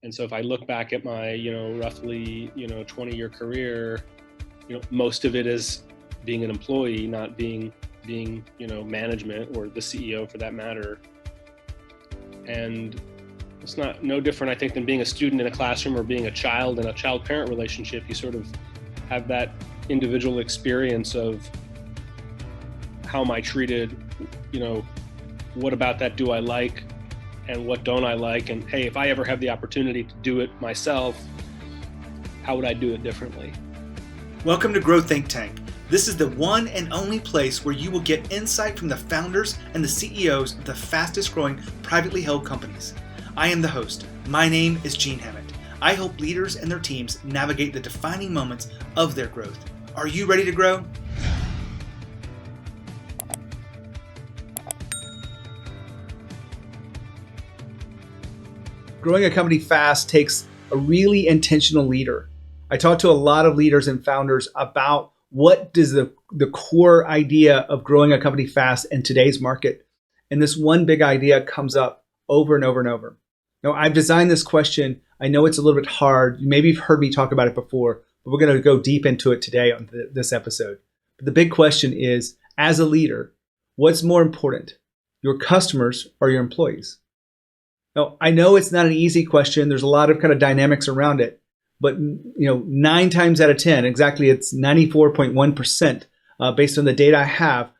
And so if I look back at my, roughly, 20-year career, most of it is being an employee, not being, management or the CEO for that matter. And it's no different, I think, than being a student in a classroom or being a child in a child-parent relationship. You sort of have that individual experience of how am I treated, what about that do I like and what don't I like? And hey, if I ever have the opportunity to do it myself, how would I do it differently? Welcome to Grow Think Tank. This is the one and only place where you will get insight from the founders and the CEOs of the fastest growing privately held companies. I am the host. My name is Gene Hammett. I help leaders and their teams navigate the defining moments of their growth. Are you ready to grow? Growing a company fast takes a really intentional leader. I talk to a lot of leaders and founders about what is the core idea of growing a company fast in today's market. And this one big idea comes up over and over and over. Now, I've designed this question. I know it's a little bit hard. Maybe you've heard me talk about it before, but we're going to go deep into it today on this episode. But the big question is, as a leader, what's more important, your customers or your employees? Now, I know it's not an easy question. There's a lot of kind of dynamics around it. But 9 times out of 10, exactly, it's 94.1% based on the data I have,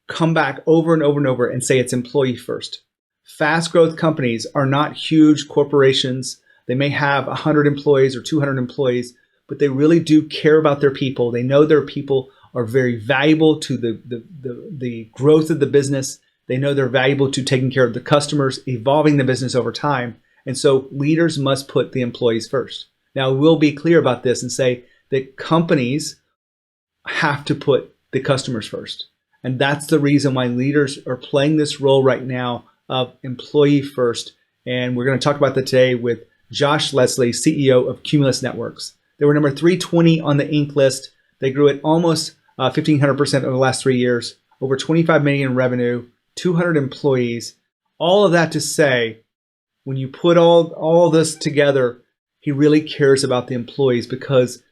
come back over and over and over and say it's employee first. Fast growth companies are not huge corporations. They may have 100 employees or 200 employees, but they really do care about their people. They know their people are very valuable to the growth of the business. They know they're valuable to taking care of the customers, evolving the business over time. And so leaders must put the employees first. Now, we'll be clear about this and say that companies have to put the customers first. And that's the reason why leaders are playing this role right now of employee first. And we're going to talk about that today with Josh Leslie, CEO of Cumulus Networks. They were number 320 on the Inc. list. They grew at almost 1,500% over the last 3 years, over 25 million in revenue, 200 employees. All of that to say, when you put all this together, he really cares about the employees because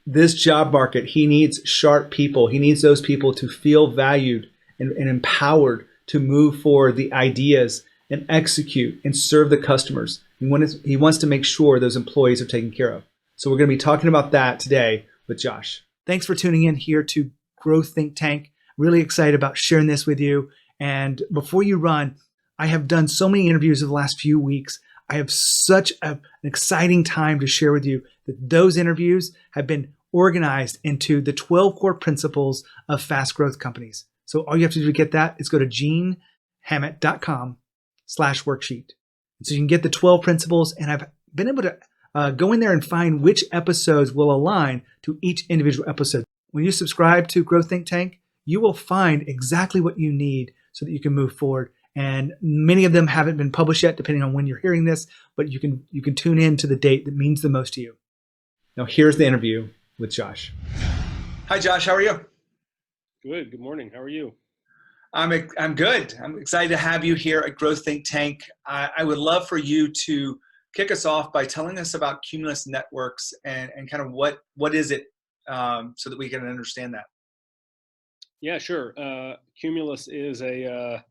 this job market, he needs sharp people. He needs those people to feel valued and empowered to move forward the ideas and execute and serve the customers. He wants to make sure those employees are taken care of. So we're going to be talking about that today with Josh. Thanks for tuning in here to Grow Think Tank. Really excited about sharing this with you. And before you run, I have done so many interviews over the last few weeks. I have such an exciting time to share with you that those interviews have been organized into the 12 core principles of fast growth companies. So all you have to do to get that is go to genehammett.com/worksheet. So you can get the 12 principles, and I've been able to go in there and find which episodes will align to each individual episode. When you subscribe to Grow Think Tank, you will find exactly what you need so that you can move forward. And many of them haven't been published yet, depending on when you're hearing this, but you can tune in to the date that means the most to you. Now, here's the interview with Josh. Hi, Josh. How are you? Good. Good morning. How are you? I'm good. I'm excited to have you here at Growth Think Tank. I would love for you to kick us off by telling us about Cumulus Networks and kind of what is it so that we can understand that. Yeah, sure. Cumulus is a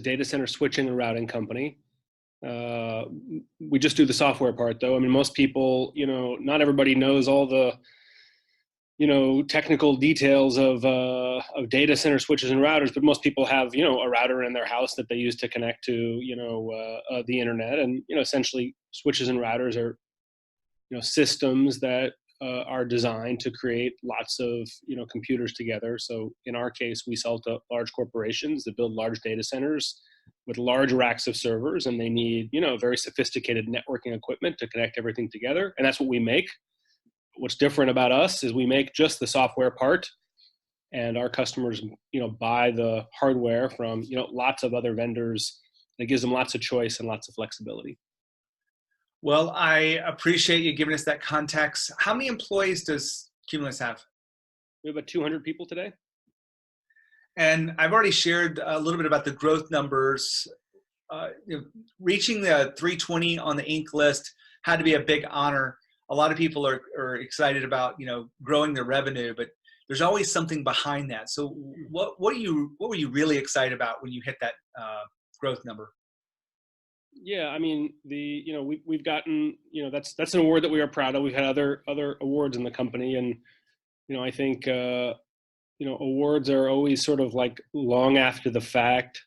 data center switching and routing company. We just do the software part, though. I mean, most people, not everybody knows all the, technical details of data center switches and routers, but most people have, a router in their house that they use to connect to, the internet. And, essentially switches and routers are, systems that are designed to create lots of, computers together. So in our case, we sell to large corporations that build large data centers with large racks of servers, and they need, very sophisticated networking equipment to connect everything together. And that's what we make. What's different about us is we make just the software part, and our customers, buy the hardware from, lots of other vendors. It gives them lots of choice and lots of flexibility. Well, I appreciate you giving us that context. How many employees does Cumulus have? We have about 200 people today. And I've already shared a little bit about the growth numbers. Reaching the 320 on the Inc. list had to be a big honor. A lot of people are excited about, growing their revenue, but there's always something behind that. So what were you really excited about when you hit that growth number? Yeah, I mean, we've gotten, that's an award that we are proud of. We've had other awards in the company, and I think awards are always sort of like long after the fact,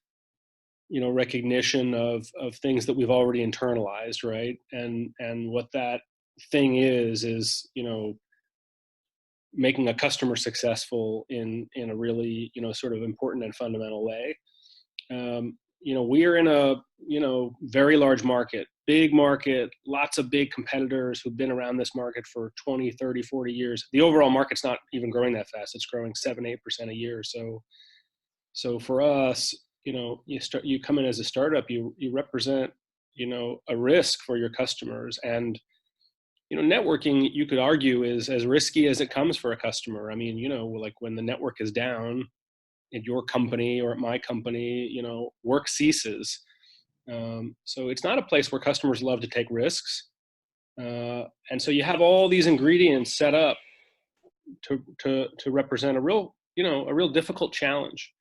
recognition of things that we've already internalized, right? And what that thing is making a customer successful in a really sort of important and fundamental way. We are in a very large market, big market, lots of big competitors who've been around this market for 20, 30, 40 years. The overall market's not even growing that fast. It's growing 7-8% a year. So for us, you come in as a startup, you represent a risk for your customers. And networking, you could argue, is as risky as it comes for a customer. I mean, like when the network is down at your company or at my company, work ceases. So it's not a place where customers love to take risks. And so you have all these ingredients set up to represent a real difficult challenge,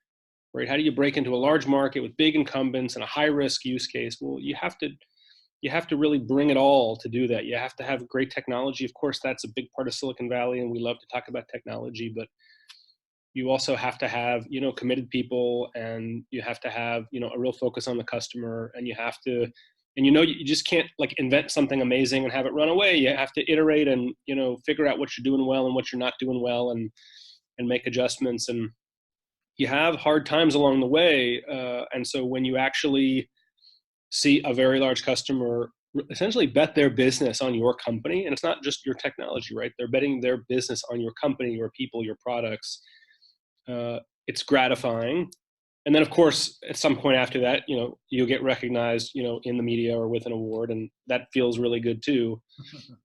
right? How do you break into a large market with big incumbents and a high risk use case? Well, you have to really bring it all to do that. You have to have great technology. Of course, that's a big part of Silicon Valley, and we love to talk about technology, but you also have to have, committed people, and you have to have, a real focus on the customer, and you have to, and you just can't like invent something amazing and have it run away. You have to iterate and, figure out what you're doing well and what you're not doing well, and make adjustments. And you have hard times along the way. And so when you actually see a very large customer essentially bet their business on your company, and it's not just your technology, right? They're betting their business on your company, your people, your products. It's gratifying. And then of course, at some point after that, you'll get recognized, in the media or with an award, and that feels really good too.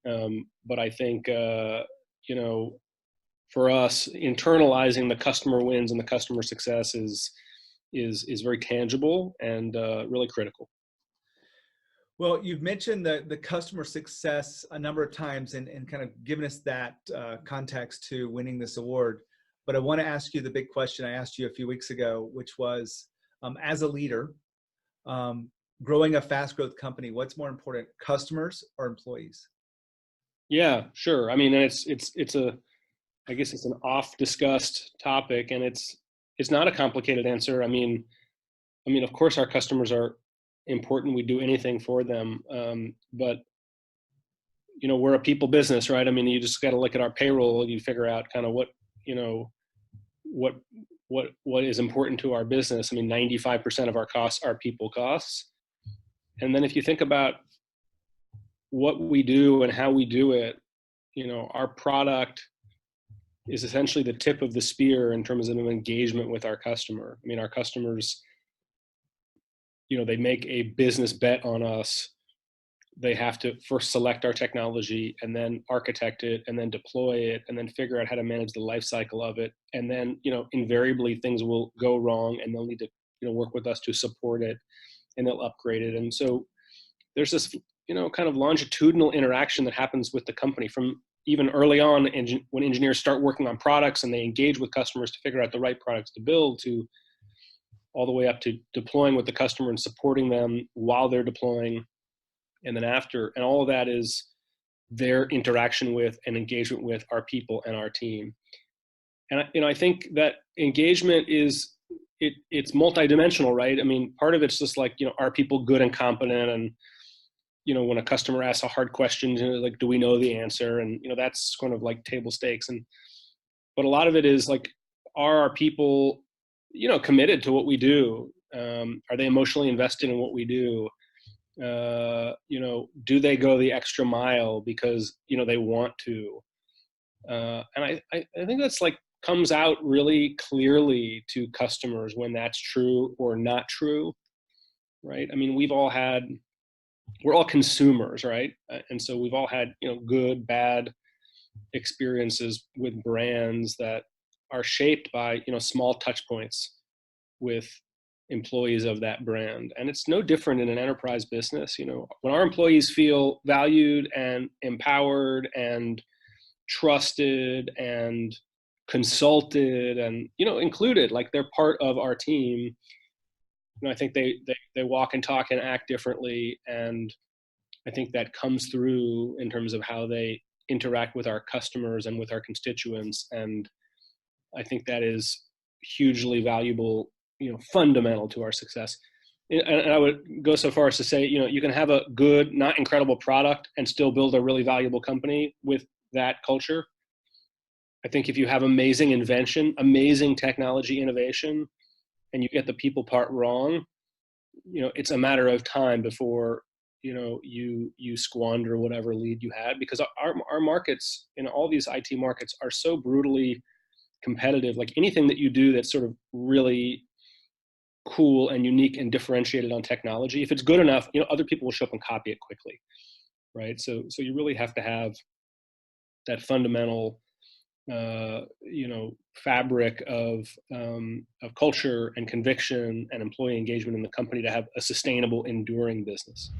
But I think, for us, internalizing the customer wins and the customer success is very tangible and really critical. Well, you've mentioned the customer success a number of times and kind of given us that context to winning this award. But I want to ask you the big question I asked you a few weeks ago, which was, as a leader, growing a fast growth company, what's more important, customers or employees? Yeah, sure. I mean, and I guess it's an oft discussed topic, and it's not a complicated answer. I mean, of course our customers are important. We do anything for them. But we're a people business, right? I mean, you just got to look at our payroll. You figure out kind of what is important to our business. I mean, 95% of our costs are people costs. And then if you think about what we do and how we do it, our product is essentially the tip of the spear in terms of engagement with our customer. I mean, our customers, they make a business bet on us. They have to first select our technology and then architect it and then deploy it and then figure out how to manage the life cycle of it. And then, invariably things will go wrong, and they'll need to, work with us to support it, and they'll upgrade it. And so there's this, kind of longitudinal interaction that happens with the company from even early on, when engineers start working on products and they engage with customers to figure out the right products to build, to all the way up to deploying with the customer and supporting them while they're deploying, and then after. And all of that is their interaction with and engagement with our people and our team. And I think that engagement it's multidimensional, right? I mean, part of it's just like, are people good and competent? And when a customer asks a hard question, like, do we know the answer? And that's kind of like table stakes. But a lot of it is like, are our people committed to what we do? Are they emotionally invested in what we do? Do they go the extra mile because they want to? And I think that's like comes out really clearly to customers when that's true or not true, right? I mean, we're all consumers, right? And so we've all had good, bad experiences with brands that are shaped by small touch points with employees of that brand. And it's no different in an enterprise business. When our employees feel valued and empowered and trusted and consulted and included, like they're part of our team, I think they walk and talk and act differently. And I think that comes through in terms of how they interact with our customers and with our constituents. And I think that is hugely valuable, fundamental to our success. And I would go so far as to say, you can have a good, not incredible product and still build a really valuable company with that culture. I think if you have amazing invention, amazing technology innovation, and you get the people part wrong, it's a matter of time before you squander whatever lead you had, because our markets, all these IT markets, are so brutally competitive. Like anything that you do that's sort of really cool and unique and differentiated on technology, if it's good enough, other people will show up and copy it quickly, right? So you really have to have that fundamental fabric of culture and conviction and employee engagement in the company to have a sustainable, enduring business.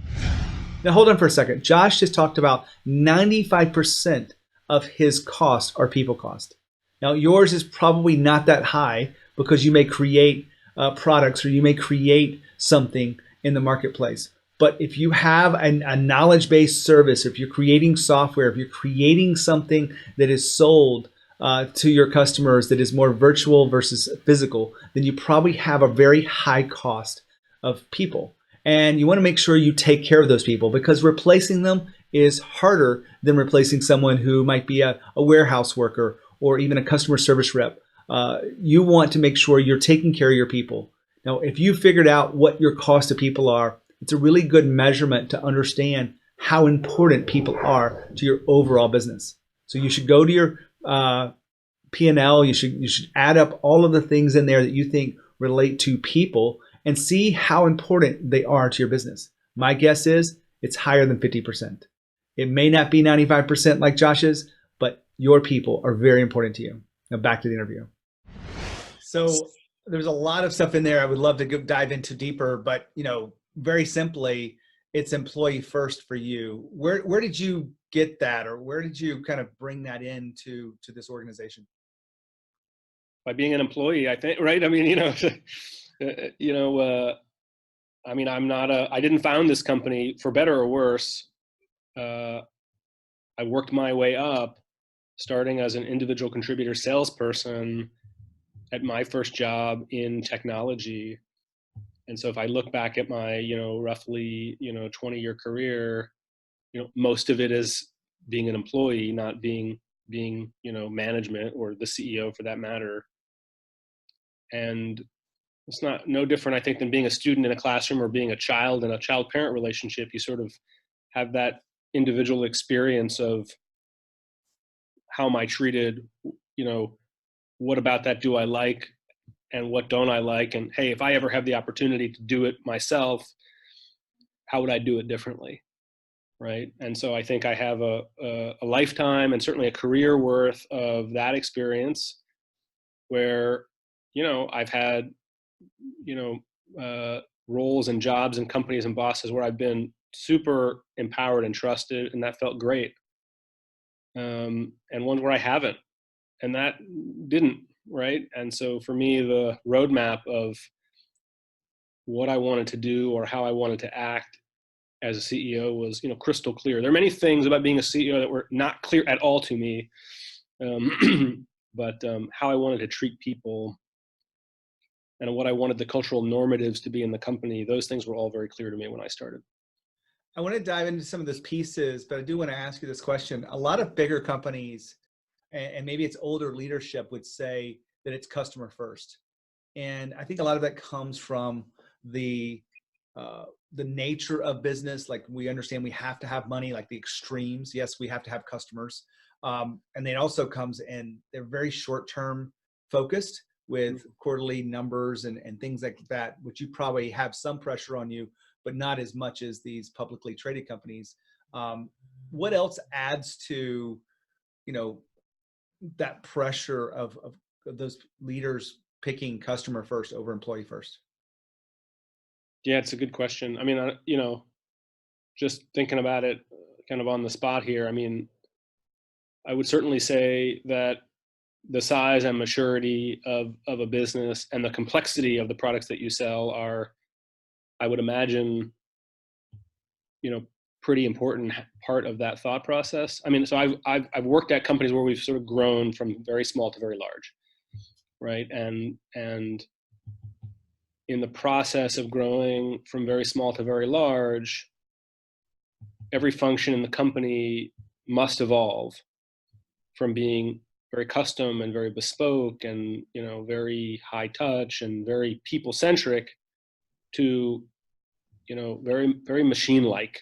Now, hold on for a second. Josh just talked about 95% of his costs are people cost. Now, yours is probably not that high because you may create products or you may create something in the marketplace. But if you have a knowledge-based service, if you're creating software, if you're creating something that is sold to your customers that is more virtual versus physical, then you probably have a very high cost of people. And you want to make sure you take care of those people, because replacing them is harder than replacing someone who might be a warehouse worker or even a customer service rep. You want to make sure you're taking care of your people. Now, if you figured out what your cost of people are, it's a really good measurement to understand how important people are to your overall business. So you should go to your P&L. You should add up all of the things in there that you think relate to people and see how important they are to your business. My guess is it's higher than 50%. It may not be 95% like Josh's, but your people are very important to you. Now back to the interview. So there's a lot of stuff in there I would love to dive into deeper, but very simply, it's employee first for you. Where did you get that, or where did you kind of bring that into this organization? By being an employee, I think, right? I mean, I didn't found this company for better or worse. I worked my way up, starting as an individual contributor salesperson at my first job in technology. And so if I look back at my, roughly, 20-year career, most of it is being an employee, not being, management or the CEO for that matter. And it's no different, I think, than being a student in a classroom or being a child in a child-parent relationship. You sort of have that individual experience of how am I treated, what about that do I like and what don't I like? And hey, if I ever have the opportunity to do it myself, how would I do it differently? Right. And so I think I have a lifetime and certainly a career worth of that experience where, I've had, roles and jobs and companies and bosses where I've been super empowered and trusted, and that felt great. And ones where I haven't, and that didn't, right? And so for me, the roadmap of what I wanted to do or how I wanted to act as a CEO was, crystal clear. There are many things about being a CEO that were not clear at all to me, but how I wanted to treat people and what I wanted the cultural normatives to be in the company, those things were all very clear to me when I started. I want to dive into some of those pieces, but I do want to ask you this question. A lot of bigger companies, and maybe it's older leadership, would say that it's customer first. And I think a lot of that comes from the nature of business. Like, we understand we have to have money, like the extremes. Yes, we have to have customers. And then it also comes in, they're very short-term focused with quarterly numbers and things like that, which you probably have some pressure on you, but not as much as these publicly traded companies. What else adds to, that pressure of those leaders picking customer first over employee first? Yeah, it's a good question. I mean, just thinking about it kind of on the spot here, I mean, I would certainly say that the size and maturity of a business and the complexity of the products that you sell are, I would imagine, you know, pretty important part of that thought process. I mean, so I've worked at companies where we've sort of grown from very small to very large, right? And in the process of growing from very small to very large, every function in the company must evolve from being very custom and very bespoke and very high touch and very people centric to very machine like,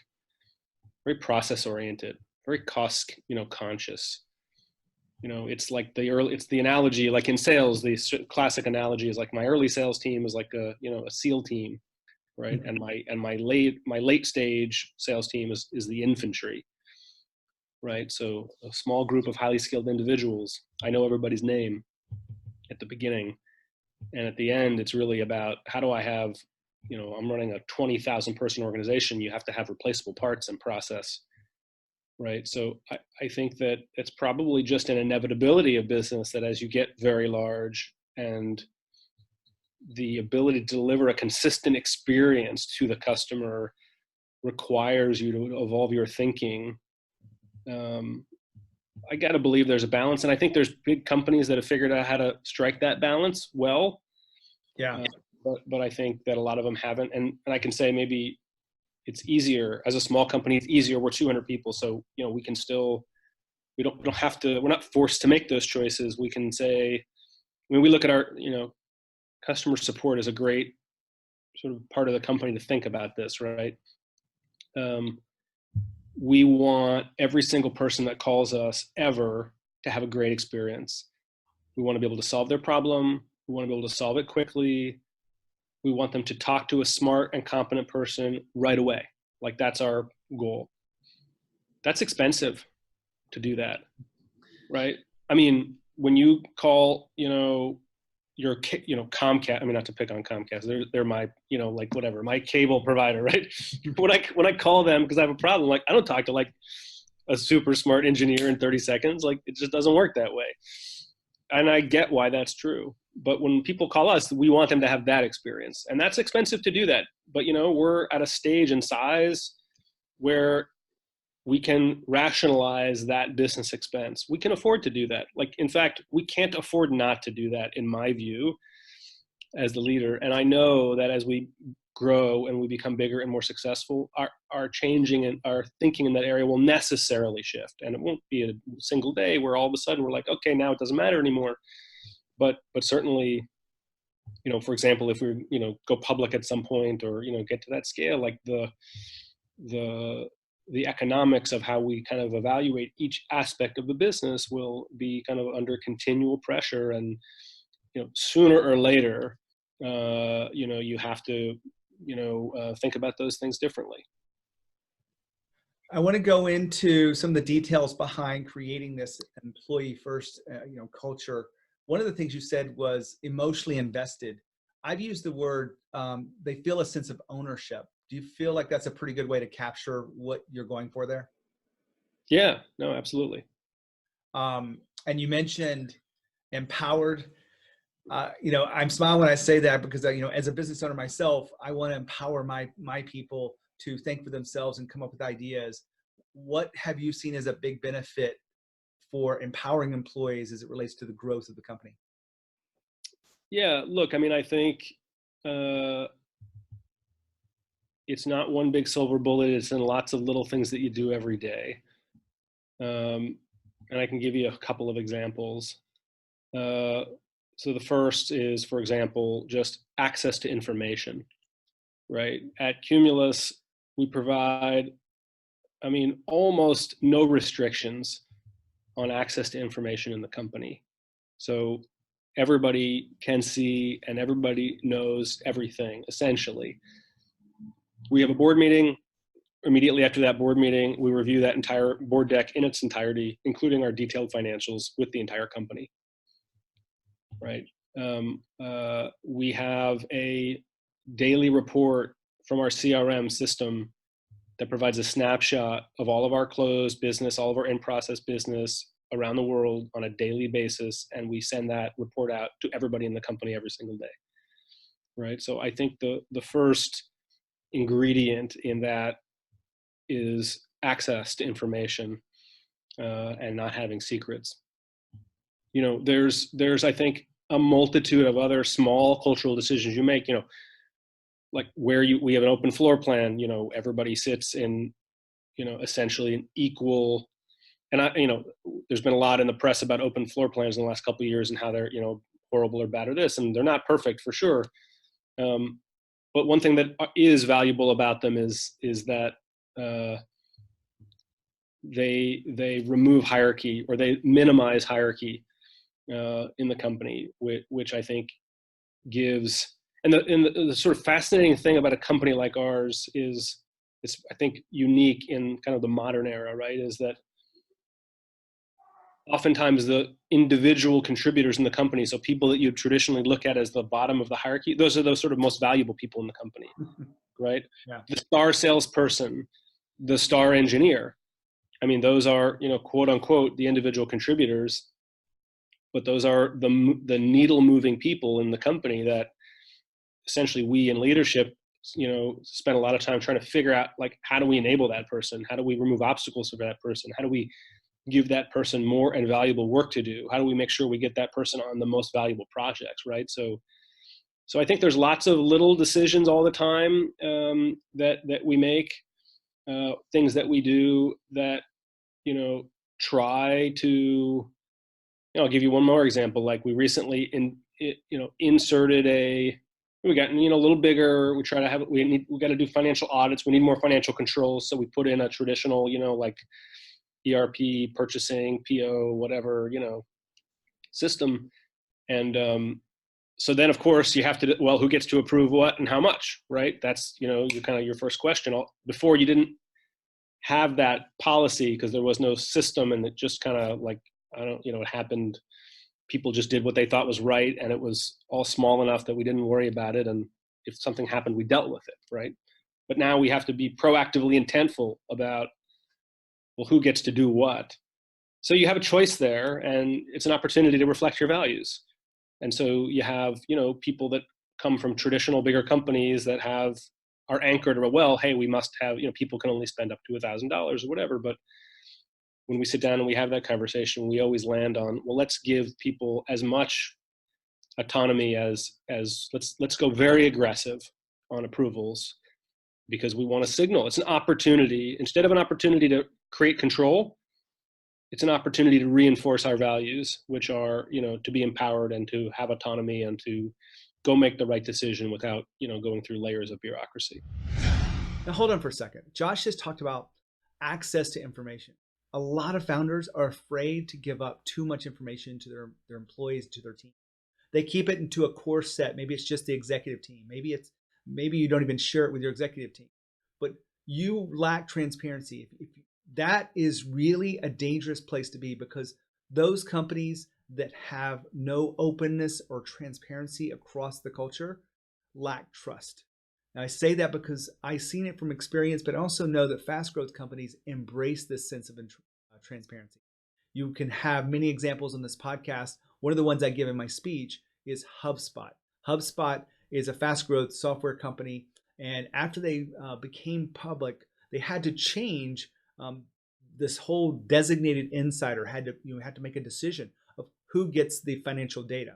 very process oriented, very cost conscious. It's the analogy, like in sales, the classic analogy is like my early sales team is like a SEAL team, right? And my late stage sales team is the infantry, right? So a small group of highly skilled individuals. I know everybody's name at the beginning, and at the end, it's really about how do I have, I'm running a 20,000 person organization. You have to have replaceable parts and process, right? So I think that it's probably just an inevitability of business that as you get very large and the ability to deliver a consistent experience to the customer requires you to evolve your thinking. I got to believe there's a balance, and I think there's big companies that have figured out how to strike that balance well. Yeah. But I think that a lot of them haven't, and I can say maybe it's easier as a small company. It's easier. We're 200 people, so we can still we don't have to. We're not forced to make those choices. We can say, I mean, we look at our customer support as a great sort of part of the company to think about this, right? We want every single person that calls us ever to have a great experience. We want to be able to solve their problem. We want to be able to solve it quickly. We want them to talk to a smart and competent person right away. Like that's our goal. That's expensive to do that, right? I mean, when you call, your, Comcast. I mean, not to pick on Comcast. They're my, like whatever, my cable provider, right? when I call them because I have a problem, like I don't talk to like a super smart engineer in 30 seconds. Like it just doesn't work that way. And I get why that's true. But when people call us, we want them to have that experience. And that's expensive to do that. But, we're at a stage and size where we can rationalize that business expense. We can afford to do that. Like, in fact, we can't afford not to do that, in my view, as the leader. And I know that as we grow and we become bigger and more successful, our changing and our thinking in that area will necessarily shift. And it won't be a single day where all of a sudden we're like, okay, now it doesn't matter anymore. But certainly, for example, if we go public at some point or get to that scale, like the economics of how we kind of evaluate each aspect of the business will be kind of under continual pressure, and sooner or later, you have to think about those things differently. I want to go into some of the details behind creating this employee first, culture. One of the things you said was emotionally invested. I've used the word, they feel a sense of ownership. Do you feel like that's a pretty good way to capture what you're going for there? Yeah, no, absolutely. And you mentioned empowered. I'm smiling when I say that because, as a business owner myself, I want to empower my people to think for themselves and come up with ideas. What have you seen as a big benefit for empowering employees as it relates to the growth of the company? Yeah, look, I mean, I think it's not one big silver bullet. It's in lots of little things that you do every day. And I can give you a couple of examples. So the first is, for example, just access to information, right? At Cumulus, we provide, I mean, almost no restrictions on access to information in the company. So everybody can see and everybody knows everything, essentially. We have a board meeting. Immediately after that board meeting, we review that entire board deck in its entirety, including our detailed financials with the entire company, right? We have a daily report from our CRM system that provides a snapshot of all of our closed business, all of our in-process business around the world on a daily basis, and we send that report out to everybody in the company every single day, right? So I think the first ingredient in that is access to information, and not having secrets. There's I think a multitude of other small cultural decisions you make. Like we have an open floor plan. Everybody sits in essentially an equal. And there's been a lot in the press about open floor plans in the last couple of years and how they're horrible or bad or this, and they're not perfect for sure. But one thing that is valuable about them is that they remove hierarchy, or they minimize hierarchy in the company, which I think gives. And the sort of fascinating thing about a company like ours is it's, I think, unique in kind of the modern era, right? Is that oftentimes the individual contributors in the company, so people that you traditionally look at as the bottom of the hierarchy, those are those sort of most valuable people in the company, right? Yeah. The star salesperson, the star engineer. I mean, those are, quote unquote, the individual contributors, but those are the needle moving people in the company that essentially we in leadership, spend a lot of time trying to figure out, like, how do we enable that person? How do we remove obstacles for that person? How do we give that person more and valuable work to do? How do we make sure we get that person on the most valuable projects, right? So I think there's lots of little decisions all the time, that we make, things that we do that, try to, I'll give you one more example. Like we recently inserted we got, a little bigger. We try to have, we got to do financial audits. We need more financial controls. So we put in a traditional, like ERP, purchasing, PO, whatever, system. And so then of course you have to, well, who gets to approve what and how much, right? That's, your first question. Before, you didn't have that policy because there was no system, and it just kind of like, it happened. People just did what they thought was right, and it was all small enough that we didn't worry about it. And if something happened, we dealt with it, right? But now we have to be proactively intentful about, well, who gets to do what? So you have a choice there, and it's an opportunity to reflect your values. And so you have, people that come from traditional bigger companies that are anchored, or, well, hey, we must have, people can only spend up to $1,000 or whatever. But when we sit down and we have that conversation, we always land on, well, let's give people as much autonomy as let's go very aggressive on approvals, because we want to signal it's an opportunity. Instead of an opportunity to create control, it's an opportunity to reinforce our values, which are, to be empowered and to have autonomy and to go make the right decision without, going through layers of bureaucracy. Now, hold on for a second. Josh just talked about access to information. A lot of founders are afraid to give up too much information to their employees, to their team. They keep it into a core set. Maybe it's just the executive team. Maybe you don't even share it with your executive team. But you lack transparency. If that is really a dangerous place to be, because those companies that have no openness or transparency across the culture lack trust. Now, I say that because I've seen it from experience, but I also know that fast growth companies embrace this sense of transparency. You can have many examples on this podcast. One of the ones I give in my speech is HubSpot. HubSpot is a fast growth software company, and after they became public, they had to change this whole designated insider had to make a decision of who gets the financial data.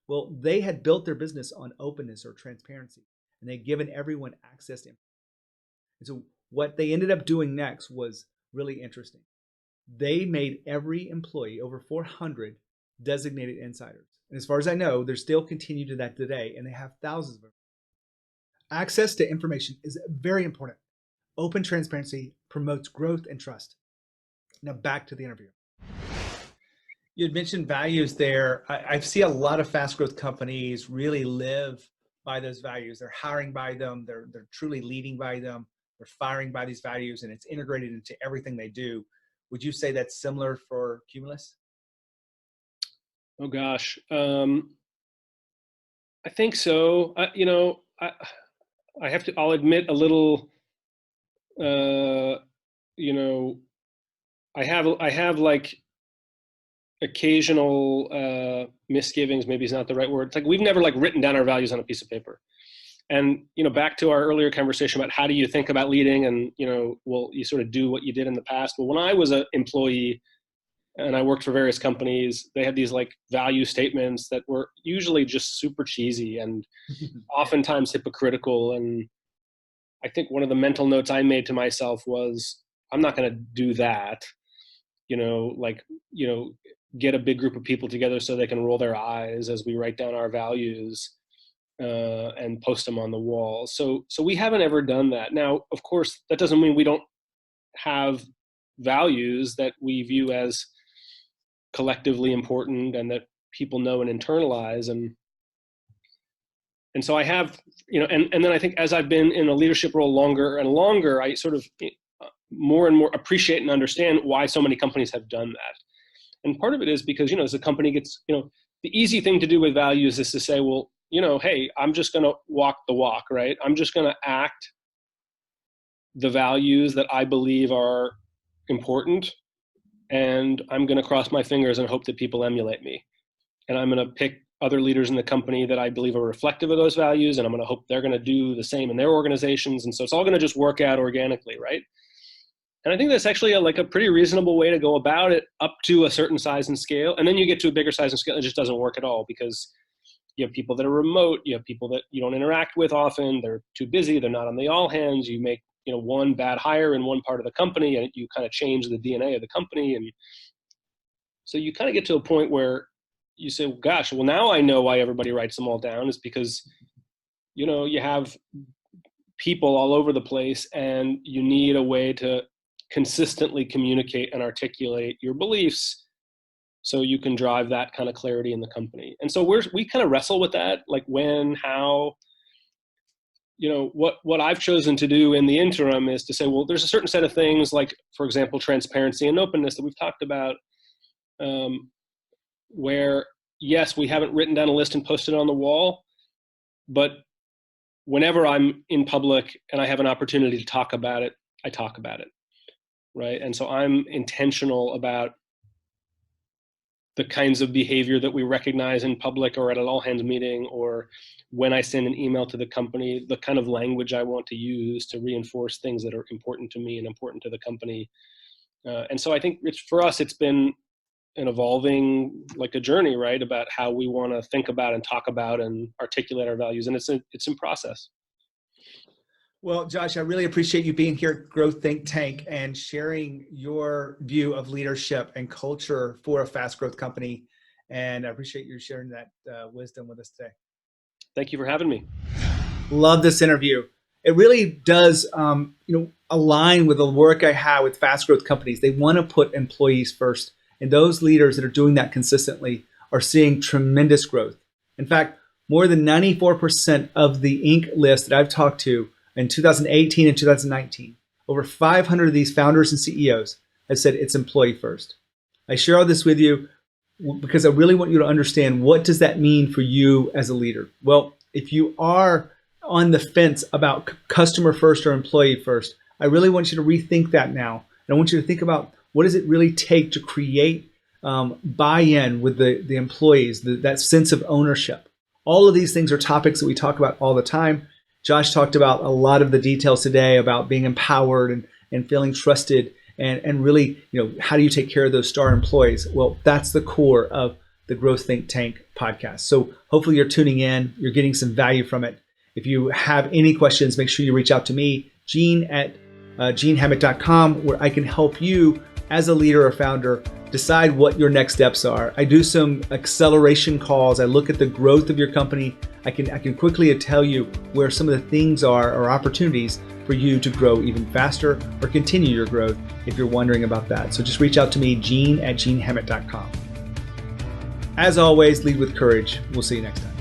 Well, they had built their business on openness or transparency, and they'd given everyone access to information. And so what they ended up doing next was really interesting. They made every employee, over 400, designated insiders. And as far as I know, they're still continue to that today, and they have thousands of them. Access to information is very important. Open transparency promotes growth and trust. Now back to the interview. You had mentioned values there. I see a lot of fast growth companies really live by those values. They're hiring by them. They're truly leading by them. They're firing by these values, and it's integrated into everything they do. Would you say that's similar for Cumulus? Oh gosh, I think so. I'll admit a little, you know, I have like occasional misgivings, maybe is not the right word. It's like we've never like written down our values on a piece of paper. And, back to our earlier conversation about how do you think about leading, and, well, you sort of do what you did in the past. Well, when I was an employee and I worked for various companies, they had these like value statements that were usually just super cheesy and oftentimes hypocritical. And I think one of the mental notes I made to myself was, I'm not going to do that, like, get a big group of people together so they can roll their eyes as we write down our values and post them on the wall. So we haven't ever done that. Now, of course, that doesn't mean we don't have values that we view as collectively important and that people know and internalize. And so I have, and then I think as I've been in a leadership role longer and longer, I sort of more and more appreciate and understand why so many companies have done that. And part of it is because, as a company gets, the easy thing to do with values is to say, well, hey, I'm just going to walk the walk, right? I'm just going to act the values that I believe are important, and I'm going to cross my fingers and hope that people emulate me. And I'm going to pick other leaders in the company that I believe are reflective of those values, and I'm going to hope they're going to do the same in their organizations. And so it's all going to just work out organically, right? And I think that's actually a pretty reasonable way to go about it up to a certain size and scale. And then you get to a bigger size and scale, it just doesn't work at all, because you have people that are remote, you have people that you don't interact with often, they're too busy, they're not on the all hands, you make one bad hire in one part of the company and you kind of change the DNA of the company. And so you kind of get to a point where you say, well, gosh, well, now I know why everybody writes them all down, is because, you have people all over the place and you need a way to consistently communicate and articulate your beliefs so you can drive that kind of clarity in the company. And so we kind of wrestle with that, like when, how, what I've chosen to do in the interim is to say, well, there's a certain set of things, like, for example, transparency and openness that we've talked about, where, yes, we haven't written down a list and posted it on the wall, but whenever I'm in public and I have an opportunity to talk about it, I talk about it, right? And so I'm intentional about the kinds of behavior that we recognize in public or at an all-hands meeting, or when I send an email to the company, the kind of language I want to use to reinforce things that are important to me and important to the company. And so I think for us, it's been an evolving, like a journey, right, about how we want to think about and talk about and articulate our values. And it's in process. Well, Josh, I really appreciate you being here at Growth Think Tank and sharing your view of leadership and culture for a fast growth company. And I appreciate you sharing that wisdom with us today. Thank you for having me. Love this interview. It really does, align with the work I have with fast growth companies. They want to put employees first. And those leaders that are doing that consistently are seeing tremendous growth. In fact, more than 94% of the Inc. list that I've talked to in 2018 and 2019, over 500 of these founders and CEOs have said it's employee first. I share all this with you because I really want you to understand, what does that mean for you as a leader? Well, if you are on the fence about customer first or employee first, I really want you to rethink that now. And I want you to think about, what does it really take to create buy-in with the employees, that sense of ownership? All of these things are topics that we talk about all the time. Josh talked about a lot of the details today about being empowered and feeling trusted, and really, how do you take care of those star employees? Well, that's the core of the Growth Think Tank podcast. So hopefully you're tuning in, you're getting some value from it. If you have any questions, make sure you reach out to me, Gene at genehammett.com, where I can help you as a leader or founder decide what your next steps are. I do some acceleration calls. I look at the growth of your company. I can quickly tell you where some of the things are, or opportunities for you to grow even faster or continue your growth if you're wondering about that. So just reach out to me, Gene at genehammett.com. As always, lead with courage. We'll see you next time.